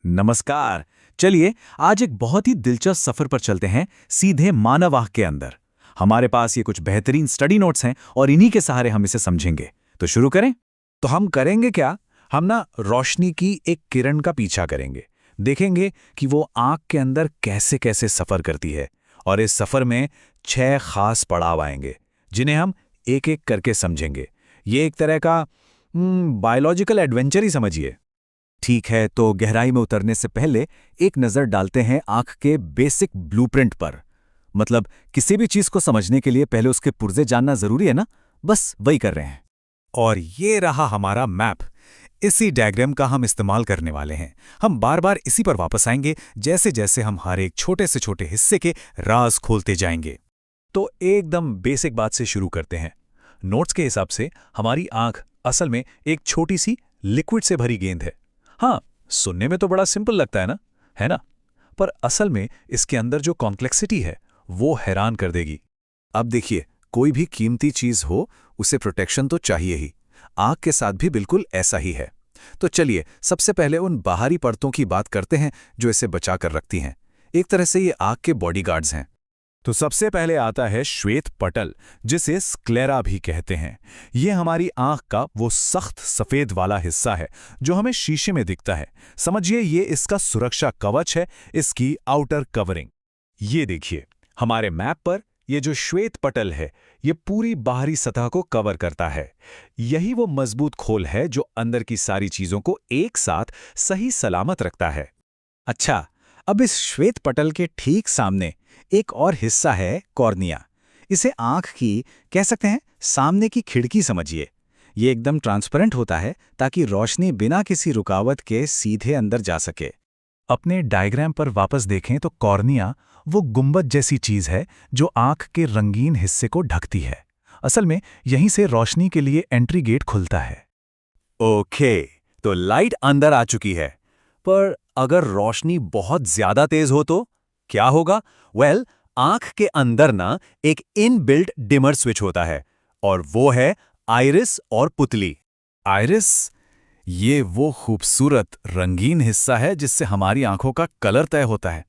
नमस्कार। चलिए आज एक बहुत ही दिलचस्प सफर पर चलते हैं, सीधे मानव आंख के अंदर। हमारे पास ये कुछ बेहतरीन स्टडी नोट्स हैं और इन्हीं के सहारे हम इसे समझेंगे। तो शुरू करें। तो हम करेंगे क्या? हम ना रोशनी की एक किरण का पीछा करेंगे। देखेंगे कि वो आंख के अंदर कैसे कैसे सफर करती है। और इस सफर में 6 खास पड़ाव आएंगे, जिन्हें हम एक एक करके समझेंगे। ये एक तरह का बायोलॉजिकल एडवेंचर ही समझिए। ठीक है, तो गहराई में उतरने से पहले एक नज़र डालते हैं आंख के बेसिक ब्लूप्रिंट पर। मतलब किसी भी चीज़ को समझने के लिए पहले उसके पुर्जे जानना जरूरी है ना, बस वही कर रहे हैं। और ये रहा हमारा मैप। इसी डायग्राम का हम इस्तेमाल करने वाले हैं। हम बार बार इसी पर वापस आएंगे जैसे जैसे हम हर एक छोटे से छोटे हिस्से के राज खोलते जाएंगे। तो एकदम बेसिक बात से शुरू करते हैं। नोट्स के हिसाब से हमारी आंख असल में एक छोटी सी लिक्विड से भरी गेंद है। हाँ, सुनने में तो बड़ा सिंपल लगता है ना? पर असल में इसके अंदर जो कॉम्प्लेक्सिटी है वो हैरान कर देगी। अब देखिए, कोई भी कीमती चीज हो उसे प्रोटेक्शन तो चाहिए ही। आंख के साथ भी बिल्कुल ऐसा ही है। तो चलिए सबसे पहले उन बाहरी परतों की बात करते हैं जो इसे बचा कर रखती हैं। एक तरह से ये आंख के बॉडीगार्ड्स हैं। तो सबसे पहले आता है श्वेत पटल, जिसे स्क्लेरा भी कहते हैं। ये हमारी आंख का वो सख्त सफेद वाला हिस्सा है जो हमें शीशे में दिखता है। समझिए ये इसका सुरक्षा कवच है, इसकी आउटर कवरिंग। ये देखिए हमारे मैप पर ये जो श्वेत पटल है ये पूरी बाहरी सतह को कवर करता है। यही वो मजबूत खोल है जो अंदर की सारी चीजों को एक साथ सही सलामत रखता है। अच्छा, अब इस श्वेत पटल के ठीक सामने एक और हिस्सा है, कॉर्निया। इसे आंख की कह सकते हैं सामने की खिड़की समझिए। ये एकदम ट्रांसपेरेंट होता है ताकि रोशनी बिना किसी रुकावट के सीधे अंदर जा सके। अपने डायग्राम पर वापस देखें तो कॉर्निया वो गुंबद जैसी चीज है जो आंख के रंगीन हिस्से को ढकती है। असल में यहीं से रोशनी के लिए एंट्री गेट खुलता है। ओके, तो लाइट अंदर आ चुकी है। पर अगर रोशनी बहुत ज्यादा तेज हो तो क्या होगा? वेल, आंख के अंदर ना एक इनबिल्ट डिमर स्विच होता है और वो है आइरिस और पुतली। आइरिस, ये वो खूबसूरत रंगीन हिस्सा है जिससे हमारी आंखों का कलर तय होता है।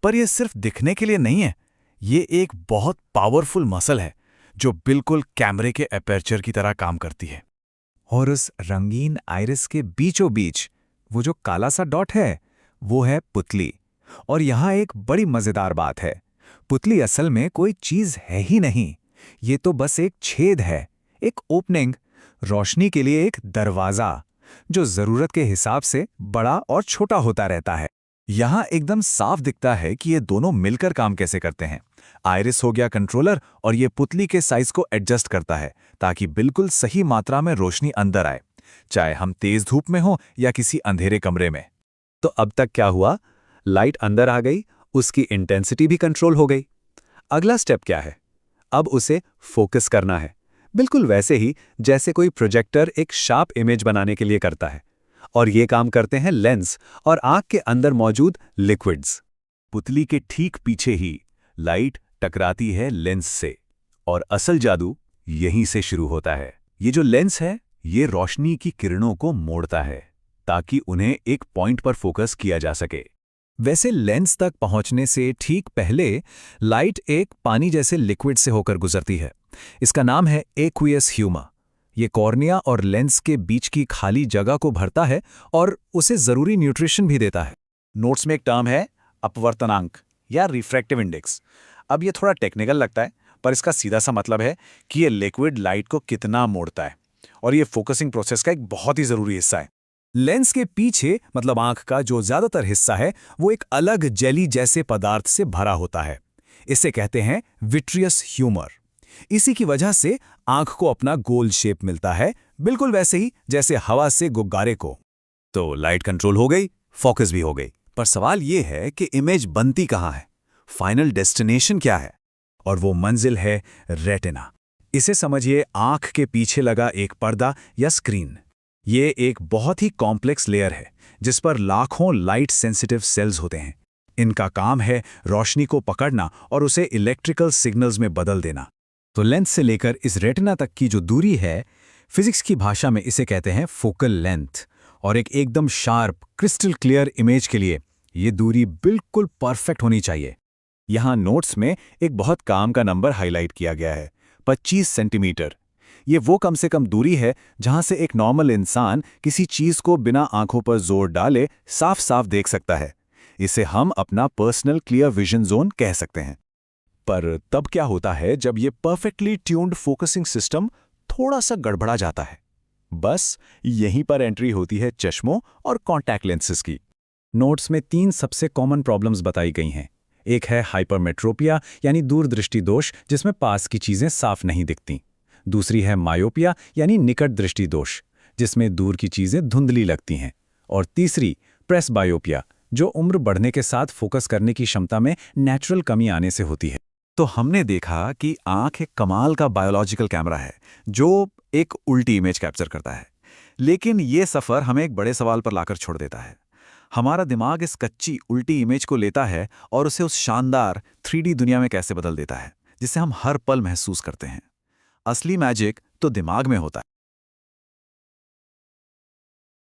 पर यह सिर्फ दिखने के लिए नहीं है, ये एक बहुत पावरफुल मसल है जो बिल्कुल कैमरे के एपर्चर की तरह काम करती है। और उस रंगीन आइरिस के बीचों बीच वो जो काला सा डॉट है वो है पुतली। और यहाँ एक बड़ी मजेदार बात है, पुतली असल में कोई चीज है ही नहीं। ये तो बस एक छेद है, एक ओपनिंग, रोशनी के लिए एक दरवाजा जो जरूरत के हिसाब से बड़ा और छोटा होता रहता है। यहाँ एकदम साफ दिखता है कि ये दोनों मिलकर काम कैसे करते हैं। आइरिस हो गया कंट्रोलर और ये पुतली के साइज को एडजस्ट करता है ताकि बिल्कुल सही मात्रा में रोशनी अंदर आए, चाहे हम तेज धूप में हो या किसी अंधेरे कमरे में। तो अब तक क्या हुआ? लाइट अंदर आ गई, उसकी इंटेंसिटी भी कंट्रोल हो गई। अगला स्टेप क्या है? अब उसे फोकस करना है, बिल्कुल वैसे ही जैसे कोई प्रोजेक्टर एक शार्प इमेज बनाने के लिए करता है। और ये काम करते हैं लेंस और आंख के अंदर मौजूद लिक्विड्स। पुतली के ठीक पीछे ही लाइट टकराती है लेंस से और असल जादू यहीं से शुरू होता है। ये जो लेंस है ये रोशनी की किरणों को मोड़ता है ताकि उन्हें एक पॉइंट पर फोकस किया जा सके। वैसे लेंस तक पहुंचने से ठीक पहले लाइट एक पानी जैसे लिक्विड से होकर गुजरती है। इसका नाम है एक्वियस ह्यूमा। ये कॉर्निया और लेंस के बीच की खाली जगह को भरता है और उसे जरूरी न्यूट्रिशन भी देता है। नोट्स में एक टर्म है अपवर्तनांक या रिफ्रैक्टिव इंडेक्स। अब ये थोड़ा टेक्निकल लगता है पर इसका सीधा सा मतलब है कि ये लिक्विड लाइट को कितना मोड़ता है और ये फोकसिंग प्रोसेस का एक बहुत ही जरूरी हिस्सा है। लेंस के पीछे मतलब आंख का जो ज्यादातर हिस्सा है वो एक अलग जेली जैसे पदार्थ से भरा होता है। इसे कहते हैं विट्रियस ह्यूमर। इसी की वजह से आंख को अपना गोल शेप मिलता है, बिल्कुल वैसे ही जैसे हवा से गुब्बारे को। तो लाइट कंट्रोल हो गई, फोकस भी हो गई, पर सवाल यह है कि इमेज बनती कहाँ है? फाइनल डेस्टिनेशन क्या है? और वो मंजिल है रेटिना। इसे समझिए आंख के पीछे लगा एक पर्दा या स्क्रीन। ये एक बहुत ही कॉम्प्लेक्स लेयर है जिस पर लाखों लाइट सेंसिटिव सेल्स होते हैं। इनका काम है रोशनी को पकड़ना और उसे इलेक्ट्रिकल सिग्नल्स में बदल देना। तो लेंस से लेकर इस रेटिना तक की जो दूरी है, फिजिक्स की भाषा में इसे कहते हैं फोकल लेंथ। और एक एकदम शार्प क्रिस्टल क्लियर इमेज के लिए ये दूरी बिल्कुल परफेक्ट होनी चाहिए। यहाँ नोट्स में एक बहुत काम का नंबर हाईलाइट किया गया है, 25 सेंटीमीटर। ये वो कम से कम दूरी है जहां से एक नॉर्मल इंसान किसी चीज को बिना आंखों पर जोर डाले साफ साफ देख सकता है। इसे हम अपना पर्सनल क्लियर विजन जोन कह सकते हैं। पर तब क्या होता है जब ये परफेक्टली ट्यून्ड फोकसिंग सिस्टम थोड़ा सा गड़बड़ा जाता है? बस यहीं पर एंट्री होती है चश्मों और कॉन्टैक्ट लेंसेज की। नोट्स में 3 सबसे कॉमन प्रॉब्लम्स बताई गई हैं। एक है हाइपरमेट्रोपिया यानी दूरदृष्टि दोष, जिसमें पास की चीजें साफ नहीं दिखती। दूसरी है मायोपिया यानी निकट दृष्टि दोष, जिसमें दूर की चीजें धुंधली लगती हैं। और तीसरी प्रेसबायोपिया, जो उम्र बढ़ने के साथ फोकस करने की क्षमता में नेचुरल कमी आने से होती है। तो हमने देखा कि आंख एक कमाल का बायोलॉजिकल कैमरा है जो एक उल्टी इमेज कैप्चर करता है। लेकिन ये सफ़र हमें एक बड़े सवाल पर लाकर छोड़ देता है। हमारा दिमाग इस कच्ची उल्टी इमेज को लेता है और उसे उस शानदार 3D दुनिया में कैसे बदल देता है जिसे हम हर पल महसूस करते हैं। असली मैजिक तो दिमाग में होता है।